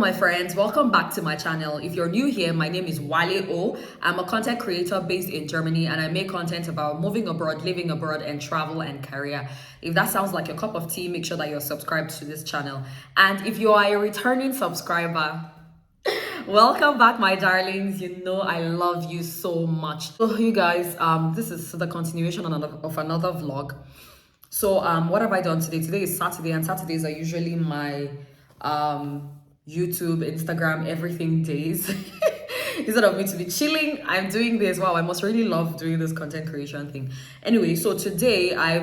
my friends, welcome back to my channel. If you're new here, my name is Wale O. I'm a content creator based in Germany and I make content about moving abroad, living abroad, and travel and career. If that sounds like a cup of tea, make sure that you're subscribed to this channel. And if you are a returning subscriber, welcome back, my darlings. You know I love you so much. So you guys, this is the continuation of another vlog. So what have I done today? Today is Saturday, and Saturdays are usually my YouTube, Instagram, everything days. Instead of me to be chilling, I'm doing this. Wow, I must really love doing this content creation thing. Anyway, so today I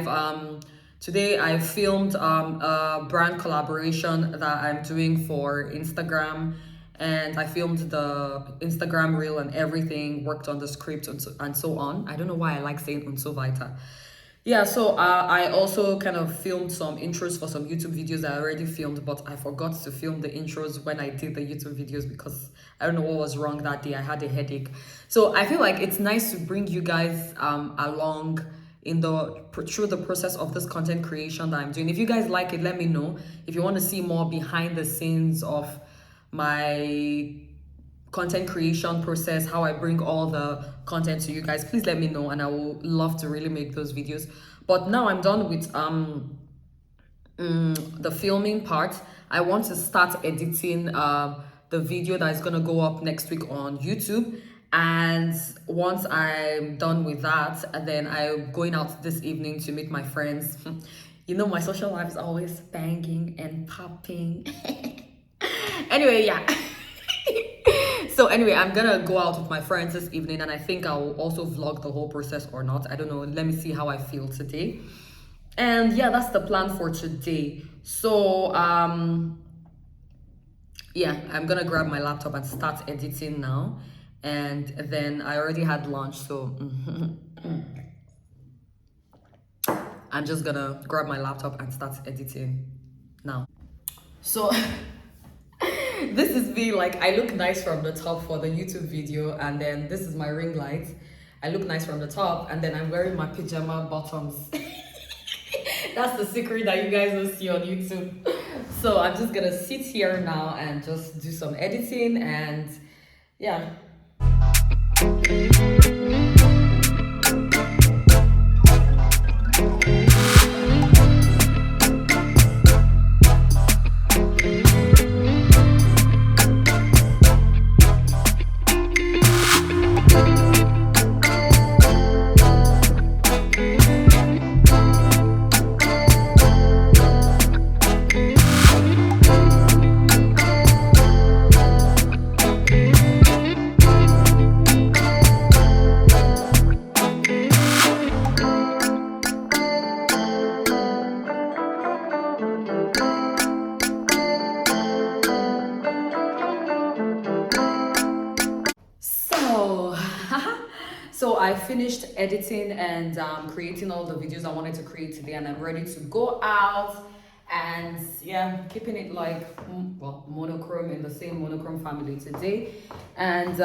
filmed a brand collaboration that I'm doing for Instagram, and I filmed the Instagram reel and everything, worked on the script and so on. I don't know why I like saying und so weiter. Yeah, so I also kind of filmed some intros for some YouTube videos that I already filmed, but I forgot to film the intros when I did the YouTube videos because I don't know what was wrong that day. I had a headache. So I feel like it's nice to bring you guys along through the process of this content creation that I'm doing. If you guys like it, let me know. If you want to see more behind the scenes of my content creation process, how I bring all the content to you guys, please let me know, and I will love to really make those videos. But now I'm done with the filming part. I want to start editing the video that is going to go up next week on YouTube. And once I'm done with that, and then I'm going out this evening to meet my friends. You know, my social life is always banging and popping. Anyway, yeah. So anyway, I'm gonna go out with my friends this evening, and I think I'll also vlog the whole process or not. I don't know. Let me see how I feel today. And yeah, that's the plan for today. So yeah, I'm gonna grab my laptop and start editing now. And then I already had lunch, so I'm just gonna grab my laptop and start editing now. So this is me, like, I look nice from the top for the YouTube video, and then this is my ring light. I look nice from the top, and then I'm wearing my pajama bottoms. That's the secret that you guys will see on YouTube. So I'm just gonna sit here now and just do some editing, and yeah. So I finished editing and creating all the videos I wanted to create today, and I'm ready to go out. And yeah, keeping it like, well, monochrome, in the same monochrome family today. And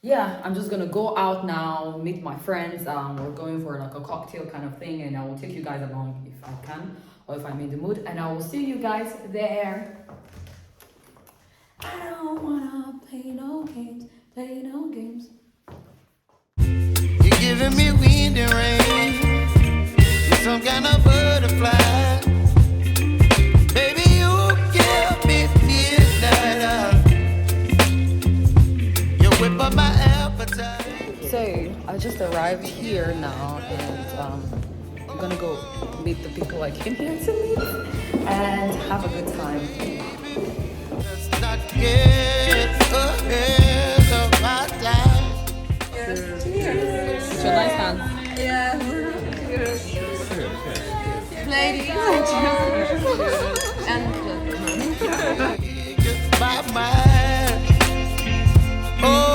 yeah, I'm just gonna go out now, meet my friends. We're going for like a cocktail kind of thing, and I will take you guys along if I can, or if I'm in the mood, and I will see you guys there. I don't wanna play no games, play no games. You're giving me wind and rain, you're some kind of butterfly. Baby, you give me midnight. You whip up my appetite. So I just arrived here now, and I'm gonna go meet the people I came here to meet and have a good time. Let's not get ahead of my time. Cheers. It's a nice hand. Yeah. Ladies. And my mind. Oh.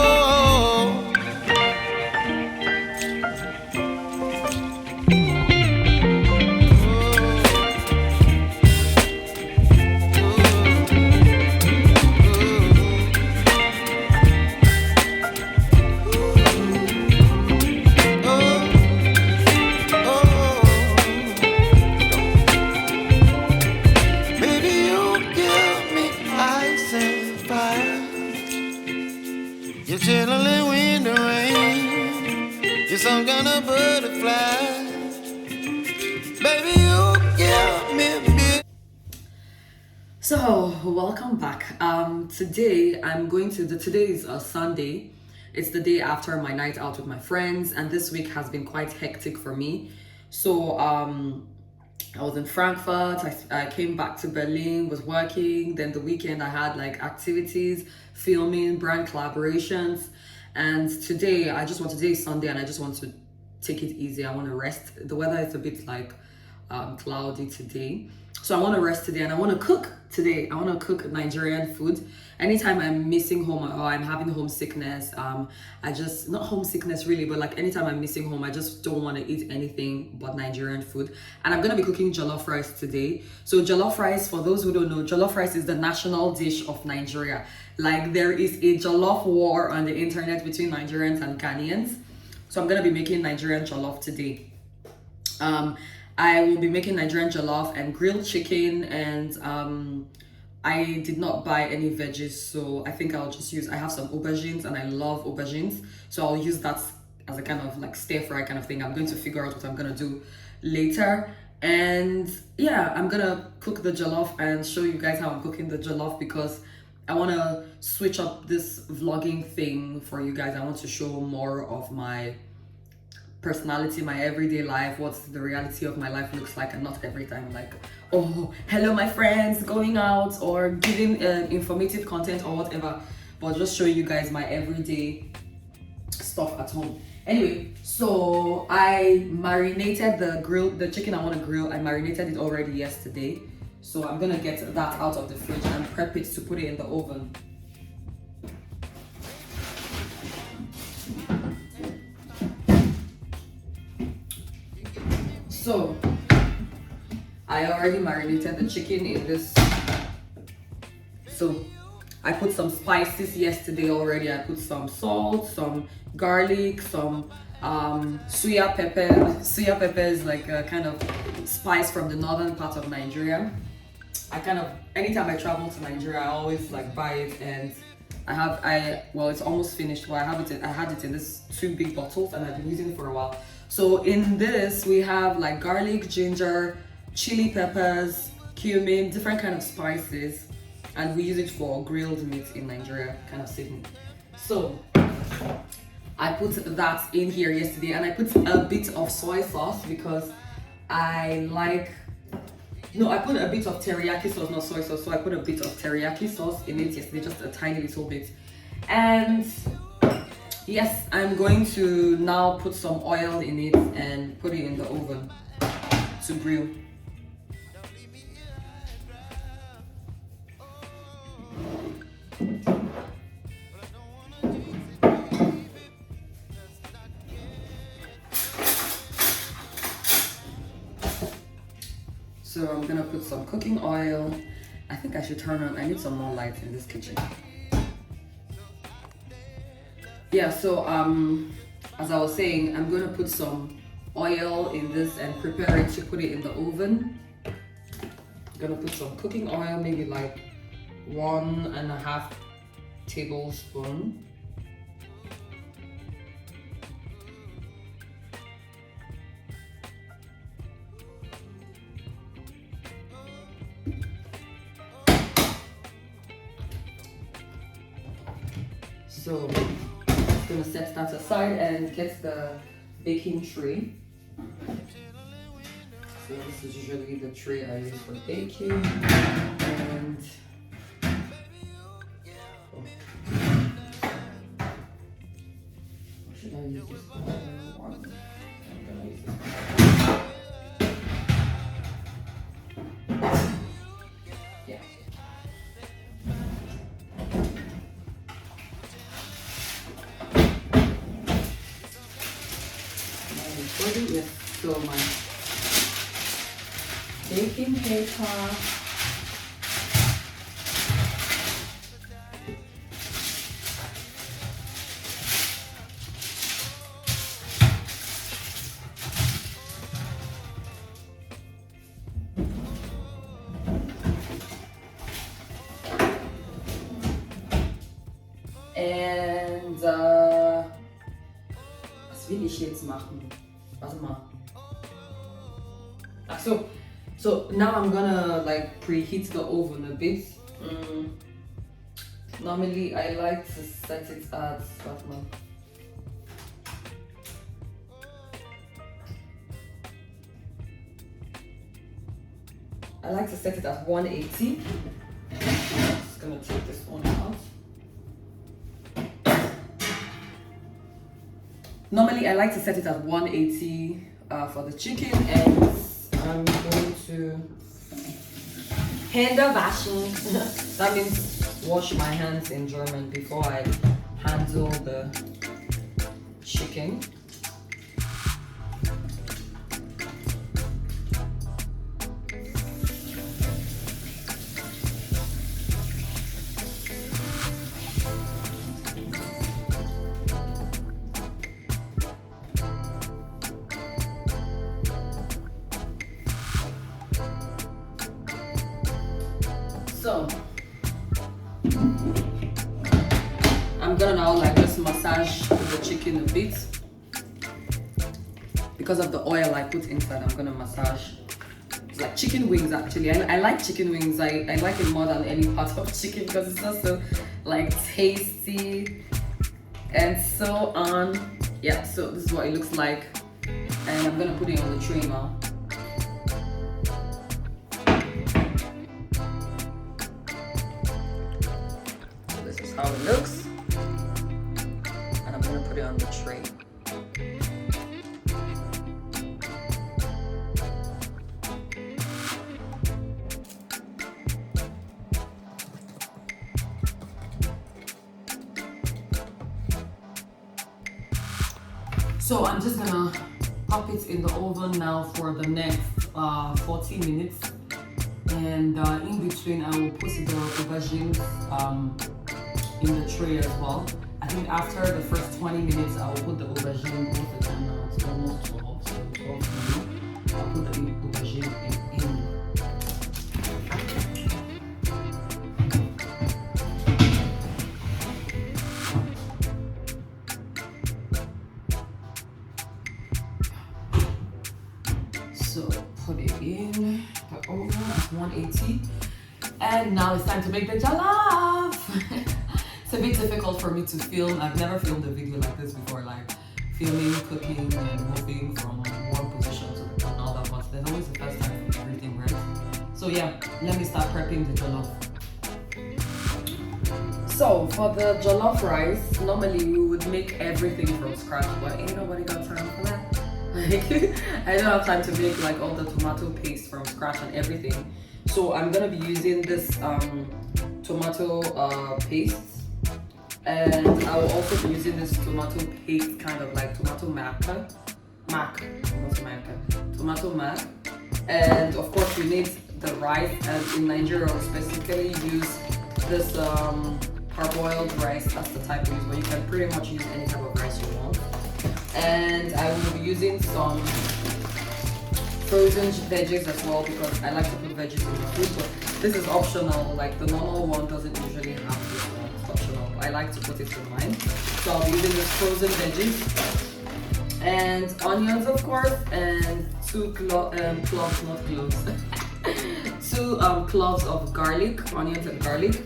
So, welcome back. Today I'm going to today is a Sunday. It's the day after my night out with my friends, and this week has been quite hectic for me. So, I was in Frankfurt. I came back to Berlin, was working. Then the weekend I had like activities, filming, brand collaborations, and today is Sunday, and I just want to take it easy. I want to rest. The weather is a bit like cloudy today. So I want to rest today and I want to cook today. I want to cook Nigerian food. Anytime I'm missing home or I'm having homesickness, I just, not homesickness really, but like anytime I'm missing home, I just don't want to eat anything but Nigerian food. And I'm going to be cooking jollof rice today. So jollof rice, for those who don't know, jollof rice is the national dish of Nigeria. Like there is a jollof war on the internet between Nigerians and Ghanaians. So I'm going to be making Nigerian jollof today. I will be making Nigerian jollof and grilled chicken, and I did not buy any veggies, so I think I'll just use, I have some aubergines and I love aubergines, so I'll use that as a kind of like stir fry kind of thing. I'm going to figure out what I'm gonna do later. And yeah, I'm gonna cook the jollof and show you guys how I'm cooking the jollof, because I want to switch up this vlogging thing for you guys. I want to show more of my personality, my everyday life, what the reality of my life looks like, and not every time like, oh, hello my friends, going out, or giving informative content or whatever, but just showing you guys my everyday stuff at home. Anyway, so I marinated the chicken I want to grill. I marinated it already yesterday, so I'm gonna get that out of the fridge and prep it to put it in the oven. So I already marinated the chicken in this. So I put some spices yesterday already. I put some salt, some garlic, some suya pepper. Suya pepper is like a kind of spice from the northern part of Nigeria. Anytime I travel to Nigeria, I always like buy it, and well, it's almost finished, but I had it in this 2 big bottles and I've been using it for a while. So in this we have like garlic, ginger, chili peppers, cumin, different kind of spices, and we use it for grilled meat in Nigeria, kind of seasoning. So I put that in here yesterday, and I put a bit of soy sauce because I put a bit of teriyaki sauce, not soy sauce. So I put a bit of teriyaki sauce in it yesterday, just a tiny little bit. And yes, I'm going to now put some oil in it and put it in the oven to grill. So I'm gonna put some cooking oil. I think I should turn on, I need some more light in this kitchen. Yeah, so as I was saying, I'm gonna put some oil in this and prepare it to put it in the oven. I'm gonna put some cooking oil, maybe like 1.5 tablespoons. So I'm gonna set that aside and get the baking tray. So this is usually the tray I use for baking. And should I use this one? I'm gonna use this one. Yeah. Yes, so my baking paper. And was will ich jetzt machen? Warte mal. Ach so, So now I'm gonna like preheat the oven a bit. Normally I like to set it at I like to set it at 180. Just gonna take this one out. Normally I like to set it at 180 for the chicken, and I'm going to Hände waschen. That means wash my hands in German before I handle the chicken. So I'm gonna now like just massage the chicken a bit. Because of the oil I put inside, I'm gonna massage. It's like chicken wings actually. I like chicken wings. I like it more than any part of chicken because it's also like tasty and so on. Yeah, so this is what it looks like. And I'm gonna put it on the tray now. How it looks, and I'm gonna put it on the tray. So I'm just gonna pop it in the oven now for the next 40 minutes, and in between I will put the aubergines in the tray as well. I think after the first 20 minutes, I will put the aubergine both the time now. It's almost 12, so 12 for me. I'll put the aubergine in. So put it in the oven at 180. And now it's time to make the jollof. It's a bit difficult for me to film. I've never filmed a video like this before, like filming, cooking, and moving from one position to the and all that. But there's always a first time for everything, right? So yeah, let me start prepping the jollof. So for the jollof rice, normally we would make everything from scratch, but ain't nobody got time for that. Like I don't have time to make like all the tomato paste from scratch and everything. So I'm gonna be using this tomato paste. And I will also be using this tomato paste, kind of like tomato mac. And of course we need the rice, and in Nigeria we specifically use this parboiled rice. That's the type we use, but you can pretty much use any type of rice you want. And I will be using some frozen veggies as well, because I like to put veggies in my food, but this is optional. Like the normal one doesn't usually have this one. Optional. I like to put it in mine. So I'll be using this frozen veggies and onions, of course, and two cloves of garlic, onions and garlic.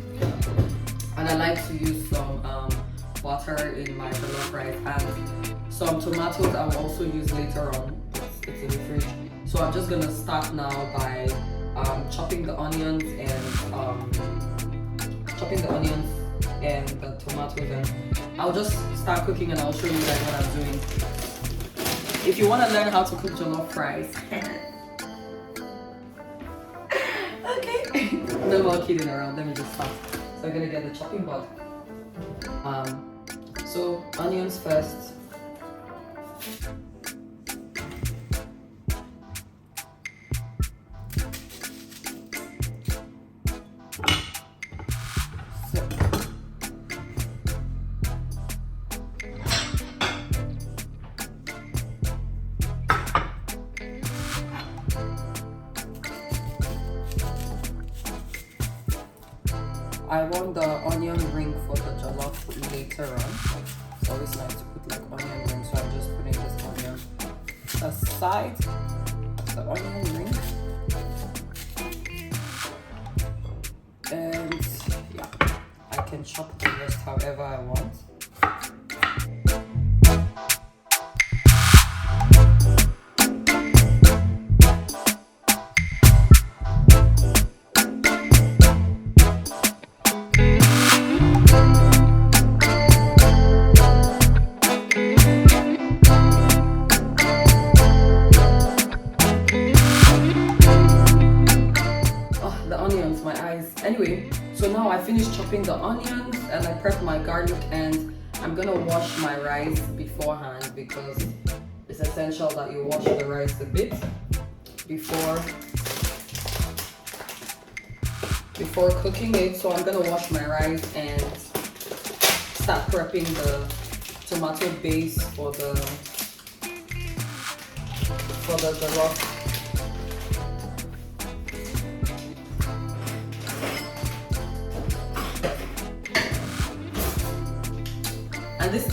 And I like to use some butter in my jollof rice, and some tomatoes I will also use later on. It's in the fridge. So I'm just gonna start now by chopping the onions and the tomatoes, and I'll just start cooking and I'll show you guys what I'm doing. If you want to learn how to cook jollof rice, okay, no more kidding around, let me just start. So I'm gonna get the chopping board. So onions first. I want the onion ring for the jollof later on. It's always nice to put like onion ring, so I'm just putting this onion aside. That's the onion ring. can chop the rest however I want. Anyway, so now I finished chopping the onions and I prepped my garlic, and I'm gonna wash my rice beforehand because it's essential that you wash the rice a bit before cooking it. So I'm gonna wash my rice and start prepping the tomato base for the jollof.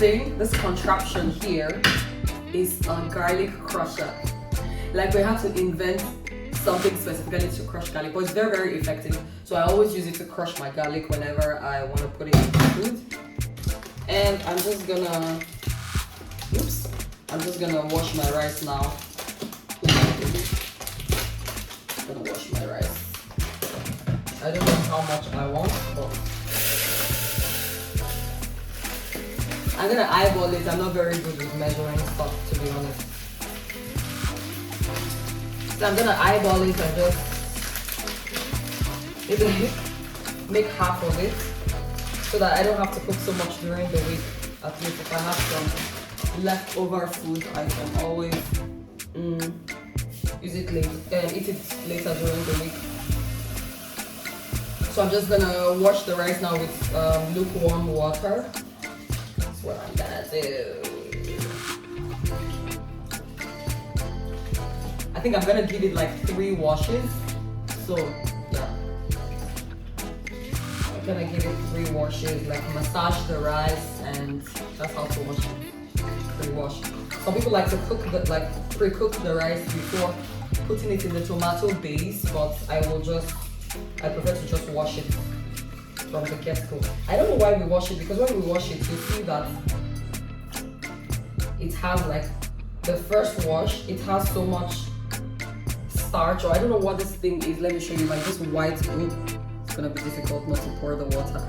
And this contraption here is a garlic crusher. Like, we have to invent something specifically to crush garlic, but it's very, very effective. So I always use it to crush my garlic whenever I want to put it into food. And I'm just gonna wash my rice now. I'm gonna wash my rice. I don't know how much I want, but I'm gonna eyeball it. I'm not very good with measuring stuff, to be honest. So I'm gonna eyeball it and just maybe make half of it so that I don't have to cook so much during the week. At least if I have some leftover food, I can always eat it later during the week. So I'm just gonna wash the rice now with lukewarm water. That's what I'm gonna do. I think I'm gonna give it like 3 washes. So yeah, I'm gonna give it 3 washes, like massage the rice, and that's how to wash it. Pre-wash. Some people like to pre-cook the rice before putting it in the tomato base, but I prefer to just wash it from the get-go. I don't know why we wash it, because when we wash it, you see that it has, like, the first wash, it has so much starch, or I don't know what this thing is. Let me show you, like this white. It's gonna be difficult not to pour the water.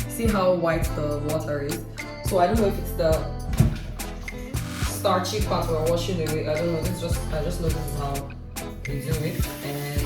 See how white the water is? So I don't know if it's the starchy part we're washing away. I don't know. I just know this is how we do it. And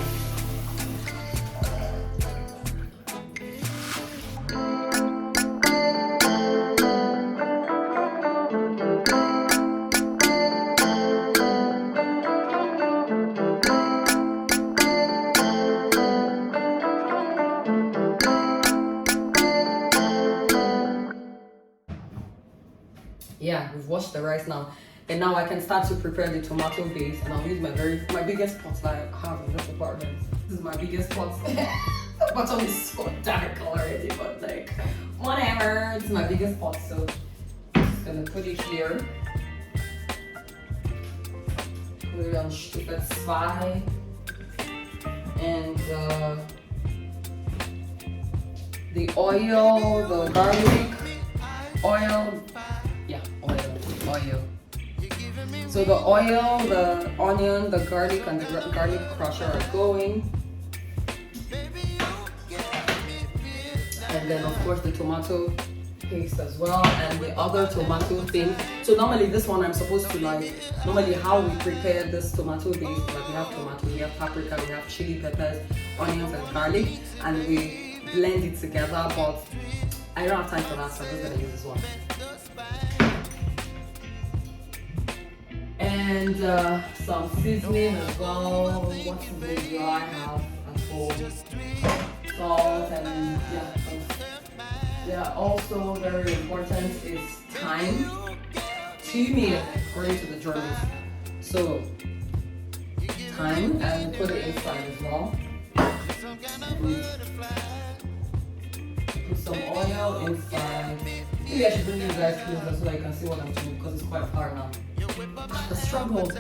yeah, we've washed the rice now, and now I can start to prepare the tomato base. And I'll use my biggest pot that I have in this apartment. This is my biggest pot. The bottom is so dark already, but like whatever. It's my biggest pot, so I'm just gonna put it here. Put it on Stufe 2, and the oil, the garlic, oil. Yeah, oil. So the oil, the onion, the garlic, and the garlic crusher are going. And then of course the tomato paste as well, and the other tomato thing. So normally this one I'm supposed to normally how we prepare this tomato base, like we have tomato, we have paprika, we have chili peppers, onions and garlic, and we blend it together, but I don't have time for that, so I'm just gonna use this one. And some seasoning as well. What seasoning do I have at home? Salt, and yeah, also very important is thyme. Thyme, according to the Germans. So thyme, and put it inside as well. And put some oil inside. Maybe I should bring you guys closer so that you can see what I'm doing, because it's quite hard now. The struggle.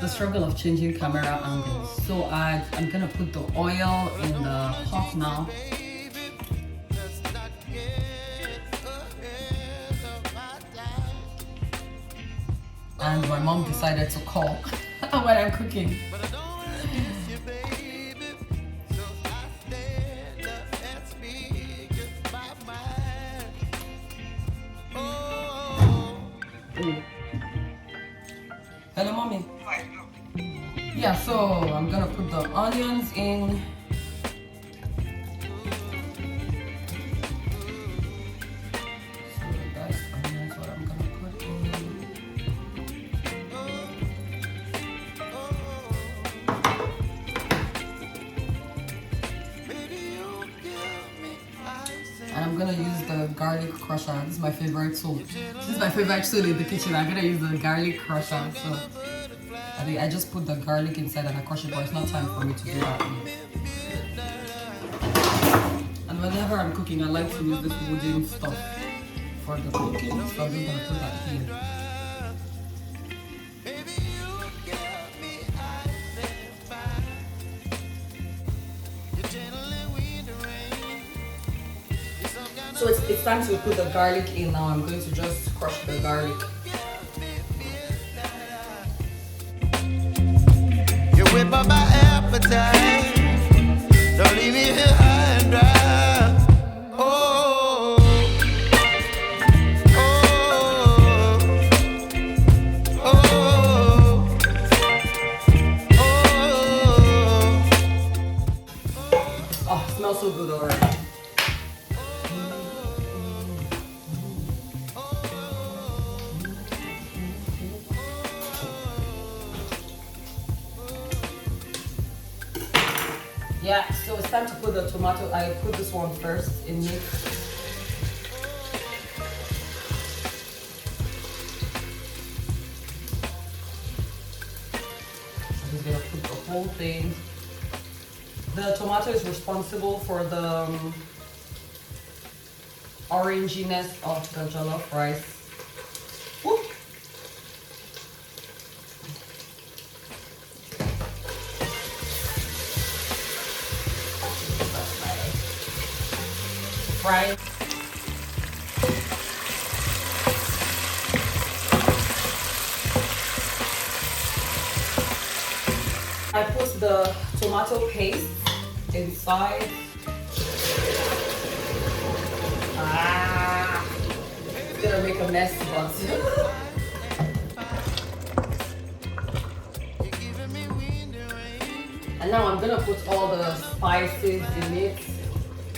the struggle of changing camera angles. So I'm gonna put the oil in the pot now. And my mom decided to call when I'm cooking. Hello, mommy. Yeah, so I'm gonna put the onions in. So guys, onions what I'm gonna put in. And I'm gonna use the garlic crusher. This is my favorite tool. This is my favorite tool in the kitchen. I'm gonna use the garlic crusher. So I just put the garlic inside and I crush it, but it's not time for me to do that yet. And whenever I'm cooking, I like to use this wooden stuff for the cooking. So I'm just gonna put that here. So it's time to put the garlic in now. I'm going to just crush the garlic. You whip up my appetite. Don't leave me here high and dry. Oh, oh, oh, oh. Oh, it smells so good already. Yeah, so it's time to put the tomato. I put this one first in mix. I'm just gonna put the whole thing. The tomato is responsible for the oranginess of the jollof rice. Woo! Right. I put the tomato paste inside. It's gonna make a mess, but and now I'm gonna put all the spices in it.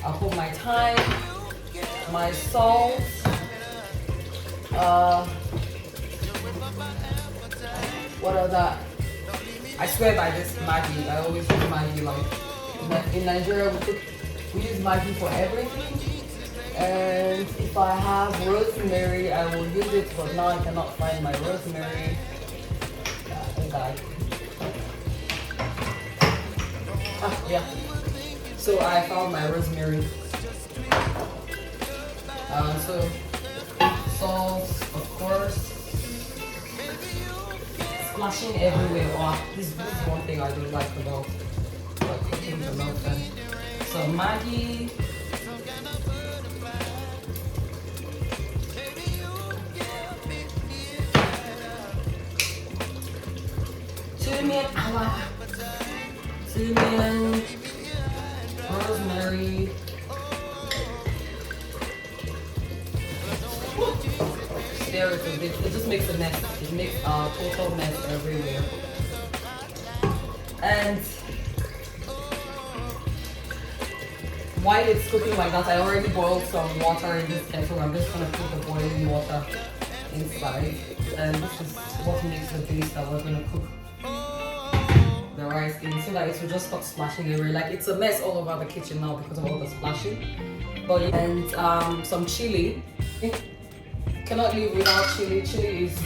I'll put my thyme, my salt, what other? I swear by this Maggi. I always use Maggi. Like in Nigeria, we use Maggi for everything. And if I have rosemary, I will use it. But now I cannot find my rosemary. Yeah, I think yeah. So I found my rosemary. So salt, of course. Splashing everywhere. Wow, this is one thing I don't like about cooking jollof. So Maggi. Cumin, rosemary, stir it a bit. It just makes a mess. It makes a total mess everywhere. And while it's cooking like that, I already boiled some water in this kettle. I'm just gonna put the boiling water inside, and this is what makes the base that we're gonna cook the rice in, so that it will just stop splashing everywhere. Like it's a mess all over the kitchen now because of all the splashing. But and some chili. Cannot live without chili. Chili is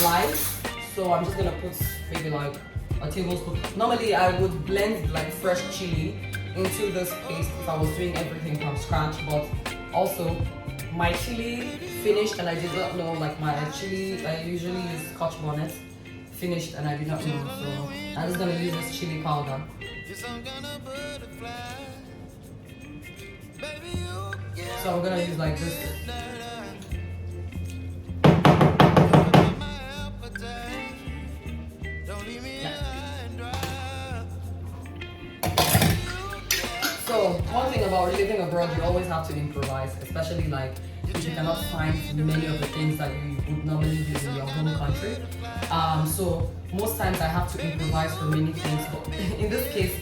life, so I'm just gonna put maybe like a tablespoon. Normally I would blend like fresh chili into this paste if I was doing everything from scratch, but also my chili finished and I did not know, like my chili, I usually use Scotch bonnet, finished and I did not know. So I'm just gonna use this chili powder. So I'm gonna use like this. So one thing about living abroad, you always have to improvise, especially like if you cannot find many of the things that you would normally use in your home country. So most times I have to improvise for many things, but in this case,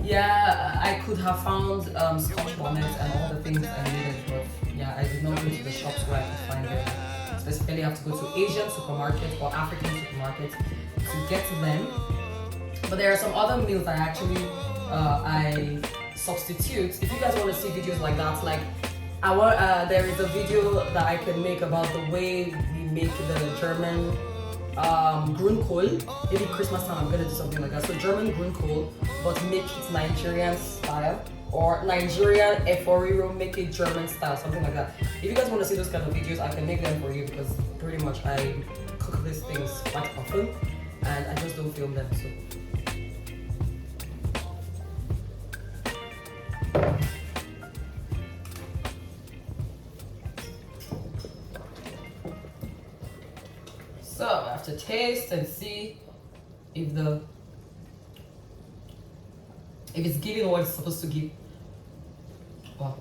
yeah, I could have found Scotch bonnets and all the things I needed, but yeah, I did not go to the shops where I could find them. Specifically, I have to go to Asian supermarkets or African supermarkets to get them. But there are some other meals I actually I substitute. If you guys want to see videos like that, like there is a video that I can make about the way we make the German grünkohl. Maybe Christmas time I'm gonna do something like that. So German grünkohl, but make it Nigerian style, or Nigerian eforiro, make it German style, something like that. If you guys want to see those kind of videos, I can make them for you because pretty much I cook these things quite often and I just don't film them. So. So I have to taste and see if it's giving what it's supposed to give. Wow.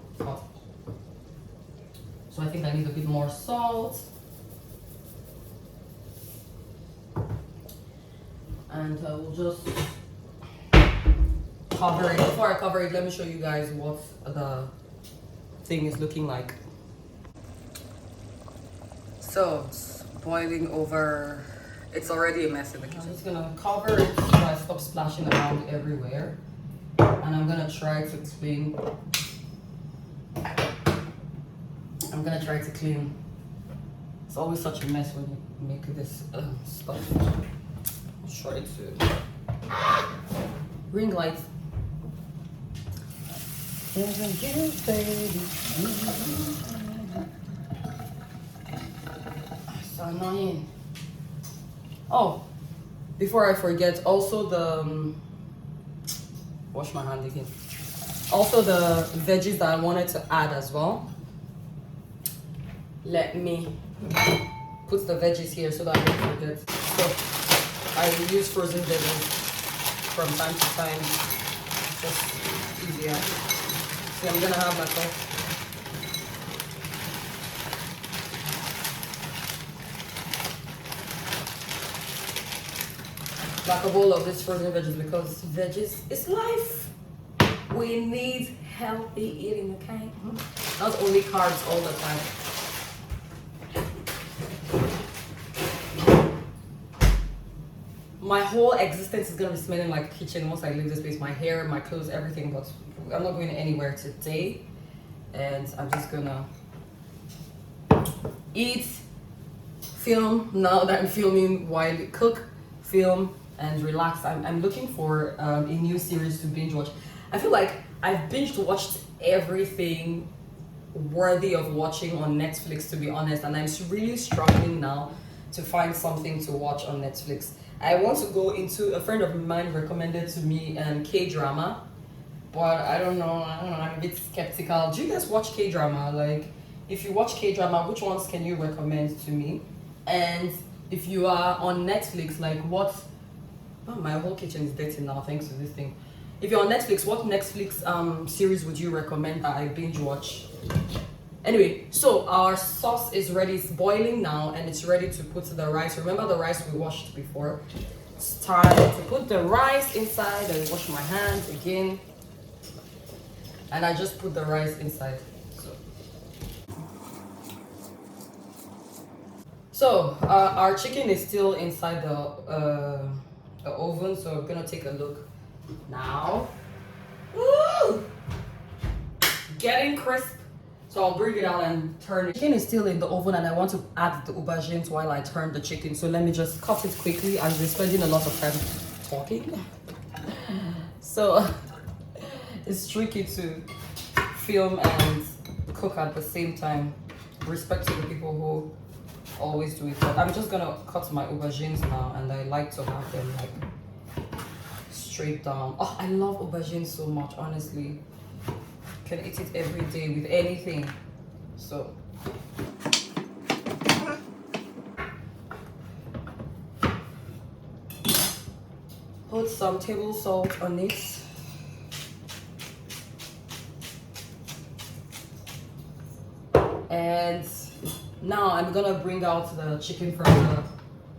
So I think I need a bit more salt. And I will just cover it. Before I cover it, let me show you guys what the thing is looking like. So it's boiling over. It's already a mess in the kitchen. I'm just gonna cover it so I stop splashing around everywhere. And I'm gonna try to clean. It's always such a mess when you make this stuff. Try to ring light. So annoying. Oh, before I forget, also the wash my hand again. Also the veggies that I wanted to add as well. Let me put the veggies here so that I don't forget. So I use frozen veggies from time to time. Just easier. See, I'm gonna have myself. Like a bowl of this frozen veggies because veggies is life. We need healthy eating, okay? Not only carbs all the time. My whole existence is gonna be smelling like a kitchen once I leave this place. My hair, my clothes, everything, but I'm not going anywhere today. And I'm just gonna eat, film, now that I'm filming while I cook, film, and relax. I'm looking for a new series to binge watch. I feel like I've binge watched everything worthy of watching on Netflix, to be honest, and I'm really struggling now to find something to watch on Netflix. I want to go into, a friend of mine recommended to me K-drama, but I don't know, I'm a bit skeptical. Do you guys watch K-drama? Like, if you watch K-drama, which ones can you recommend to me? And if you are on Netflix, like what, oh, my whole kitchen is dirty now thanks to this thing. If you're on Netflix, what Netflix series would you recommend that I binge watch? Anyway, so our sauce is ready. It's boiling now and it's ready to put the rice. Remember the rice we washed before? It's time to put the rice inside and wash my hands again. And I just put the rice inside. So our chicken is still inside the oven, so I'm gonna take a look now. Woo! Getting crisp. So I'll bring it out and turn it. Chicken is still in the oven and I want to add the aubergines while I turn the chicken. So let me just cut it quickly. I've been spending a lot of time talking. So it's tricky to film and cook at the same time. Respect to the people who always do it. But I'm just gonna cut my aubergines now, and I like to have them like straight down. Oh, I love aubergines so much, honestly. Can eat it every day with anything. So put some table salt on it. And now I'm gonna bring out the chicken from the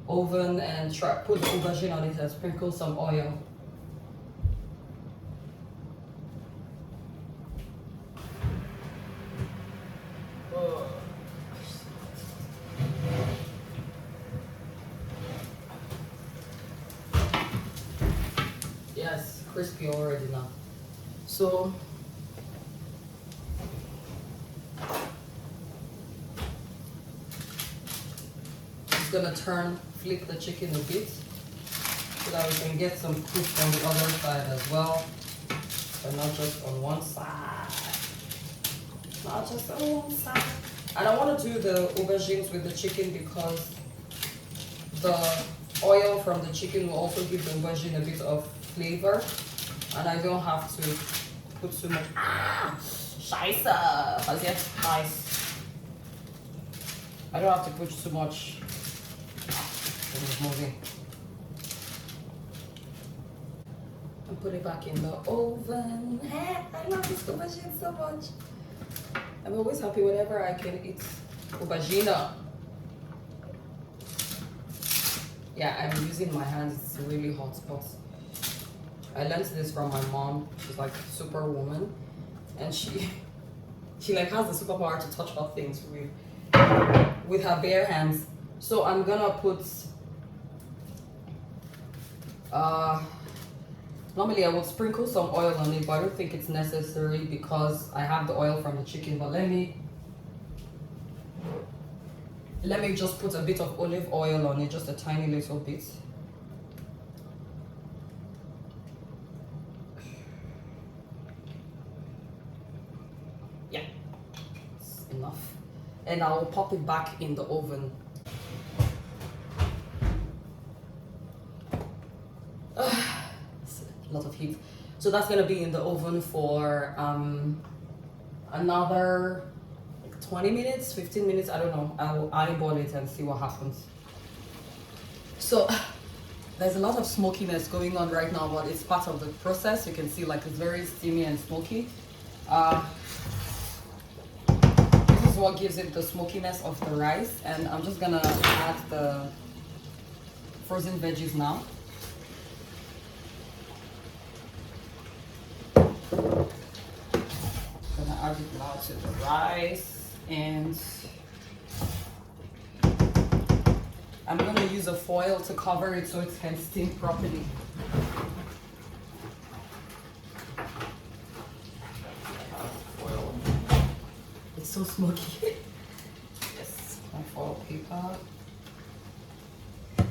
oven and put the aubergine on it and sprinkle some oil. Yes, crispy already now. So just gonna flip the chicken a bit so that we can get some cook on the other side as well, but not just on one side. Not just on one side. And I want to do the aubergines with the chicken because the oil from the chicken will also give the aubergine a bit of flavor, and I don't have to put too much. Scheiße! Was jetzt heiß? I don't have to put too much. It's moving. And put it back in the oven. I love this aubergine so much. I'm always happy whenever I can eat aubergine. Yeah, I'm using my hands. It's a really hot spot. I learned this from my mom. She's like a superwoman, and she like has the superpower to touch hot things with her bare hands. So I'm gonna put. Normally I would sprinkle some oil on it, but I don't think it's necessary because I have the oil from the chicken. But let me just put a bit of olive oil on it, just a tiny little bit. Yeah, it's enough. And I'll pop it back in the oven. A lot of heat. So that's gonna be in the oven for another 20 minutes, 15 minutes, I don't know. I'll eyeball it and see what happens. So there's a lot of smokiness going on right now, but it's part of the process. You can see like it's very steamy and smoky. This is what gives it the smokiness of the rice, and I'm just gonna add the frozen veggies now. Gonna add it now to the rice, and I'm gonna use a foil to cover it so it can steam properly. Foil. It's so smoky. Yes, my foil paper to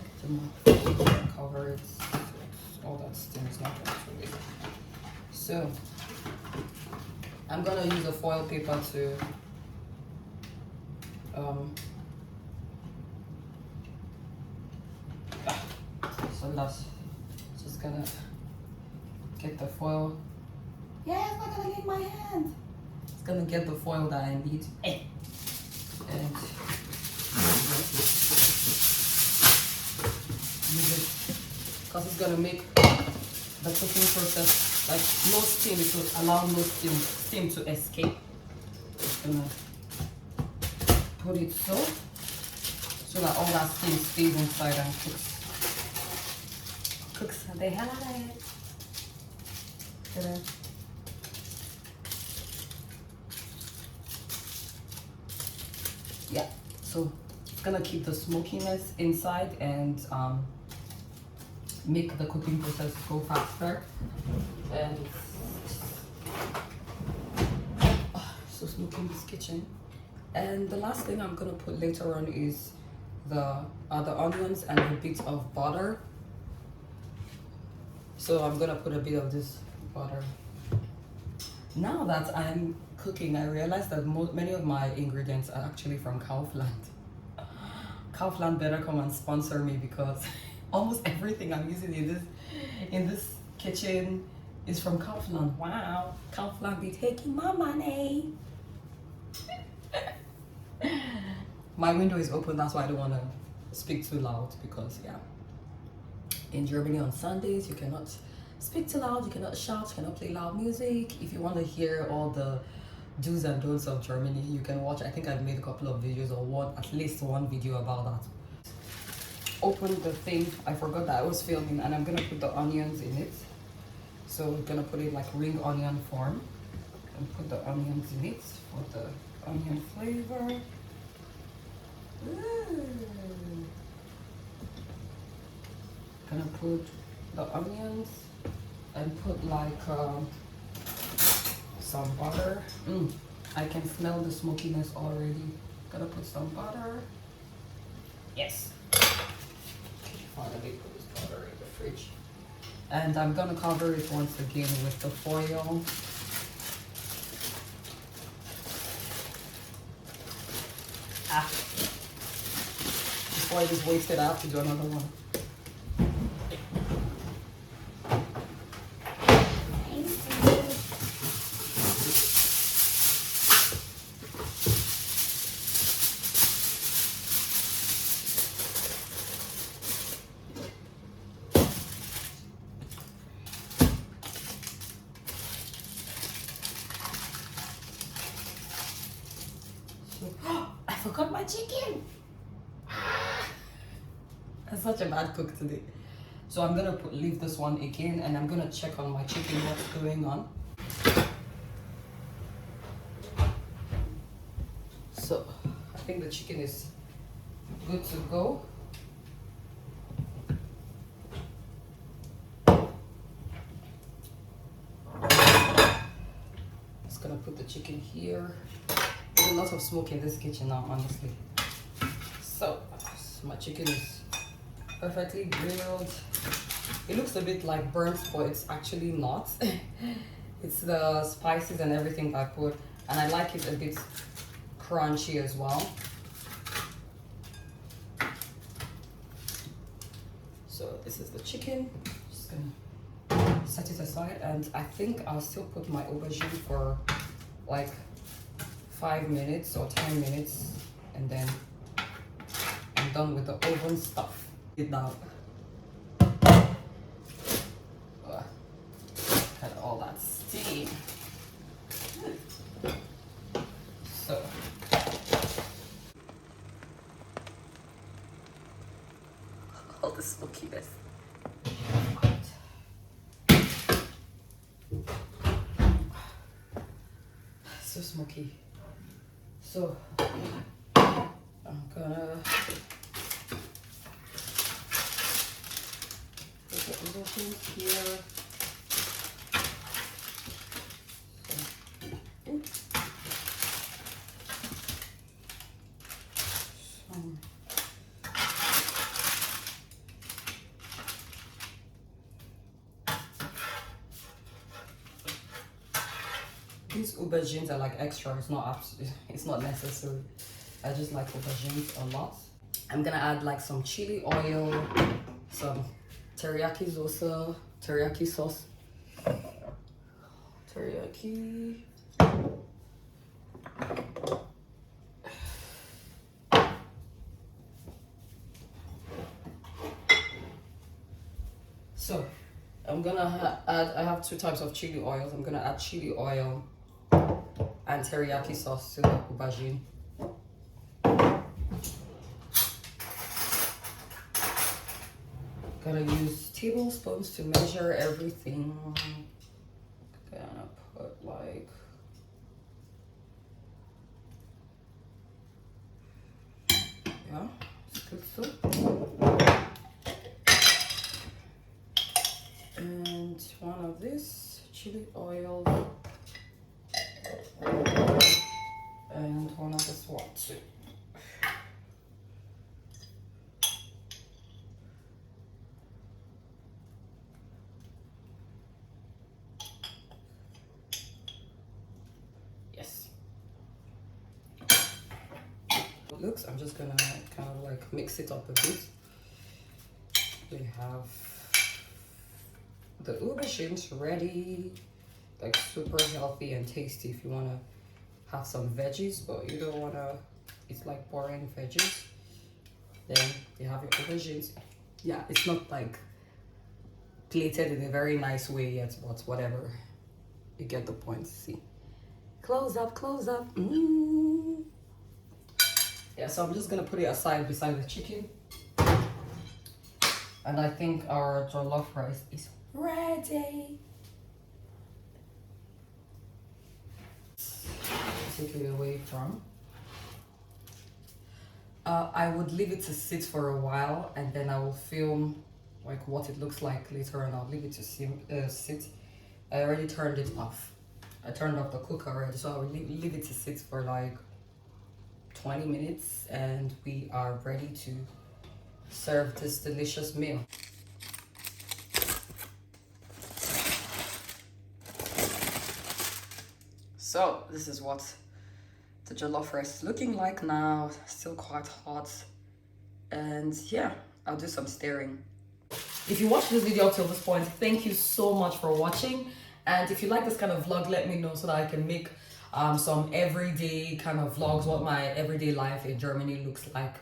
cover it. All that steam is not actually. So I'm gonna use a foil paper to so that's just gonna get the foil. Yeah, it's not gonna get my hand. It's gonna get the foil that I need. And use it because it's gonna make the cooking process like no steam. It will allow no steam to escape. Just gonna put it so that all that steam stays inside and cooks the hell out of it. Ta-da. Yeah, so it's gonna keep the smokiness inside and make the cooking process go faster. And so smoky in this kitchen. And the last thing I'm gonna put later on is the onions and a bit of butter. So I'm gonna put a bit of this butter. Now that I'm cooking, I realized that many of my ingredients are actually from Kaufland. Kaufland better come and sponsor me, because almost everything I'm using in this kitchen is from Kaufland. Wow, Kaufland be taking my money. My window is open, that's why I don't want to speak too loud, because yeah, in Germany on Sundays you cannot speak too loud, you cannot shout, you cannot play loud music. If you want to hear all the do's and don'ts of Germany, you can watch. I think I've made a couple of videos, or at least one video about that. Open the thing, I forgot that I was filming, and I'm gonna put the onions in it. So we're gonna put it like ring onion form, and put the onions in it for the onion flavor. Ooh. Gonna put the onions and put like some butter. I can smell the smokiness already. Gonna put some butter. Yes. Finally put this butter in the fridge. And I'm gonna cover it once again with the foil. Before I just wasted, I have to do another one. I forgot my chicken. I'm such a bad cook today. So I'm gonna leave this one again, and I'm gonna check on my chicken what's going on. So I think the chicken is good to go. Just gonna put the chicken here. There's a lot of smoke in this kitchen now, honestly. So my chicken is perfectly grilled. It looks a bit like burnt, but it's actually not. It's the spices and everything I put, and I like it a bit crunchy as well. So this is the chicken. Just gonna set it aside, and I think I'll still put my aubergine for like 5 minutes or 10 minutes, and then I'm done with the oven stuff. It down. Got all that steam. So all the smokiness. So smoky. So I'm gonna put the aubergine here. These aubergines are like extra. It's not necessary. I just like aubergines a lot. I'm gonna add like some chili oil, some teriyaki sauce, teriyaki. So I'm gonna add, I have 2 types of chili oils. I'm gonna add chili oil and teriyaki sauce to the aubergine. Gotta use tablespoons to measure everything. Gonna put like it's good soup. And one of this chili oil, and one of this one too. Yes. it looks. I'm just gonna kind of like mix it up a bit. We have the aubergines ready, like super healthy and tasty if you want to have some veggies, but you don't want to eat like boring veggies. Then you have your aubergines. Yeah, it's not like plated in a very nice way yet, but whatever. You get the point. See, close up, close up. Yeah, so I'm just gonna put it aside beside the chicken, and I think our jollof rice is ready. Take it away from. I would leave it to sit for a while, and then I will film like what it looks like later, and I'll leave it to sit. I already turned it off. I turned off the cooker already, so I will leave it to sit for like 20 minutes, and we are ready to serve this delicious meal. So this is what the jollof rice is looking like now. Still quite hot, and yeah, I'll do some stirring. If you watched this video up till this point, thank you so much for watching. And if you like this kind of vlog, let me know so that I can make some everyday kind of vlogs, what my everyday life in Germany looks like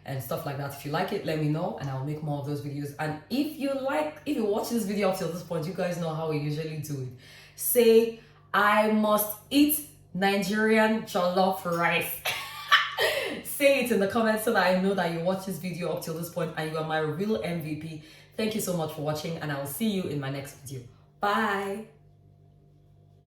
and stuff like that. If you like it, let me know and I'll make more of those videos. And if you watch this video up till this point, you guys know how we usually do it. Say, I must eat Nigerian jollof rice. Say it in the comments so that I know that you watched this video up till this point and you are my real MVP. Thank you so much for watching, and I will see you in my next video. Bye.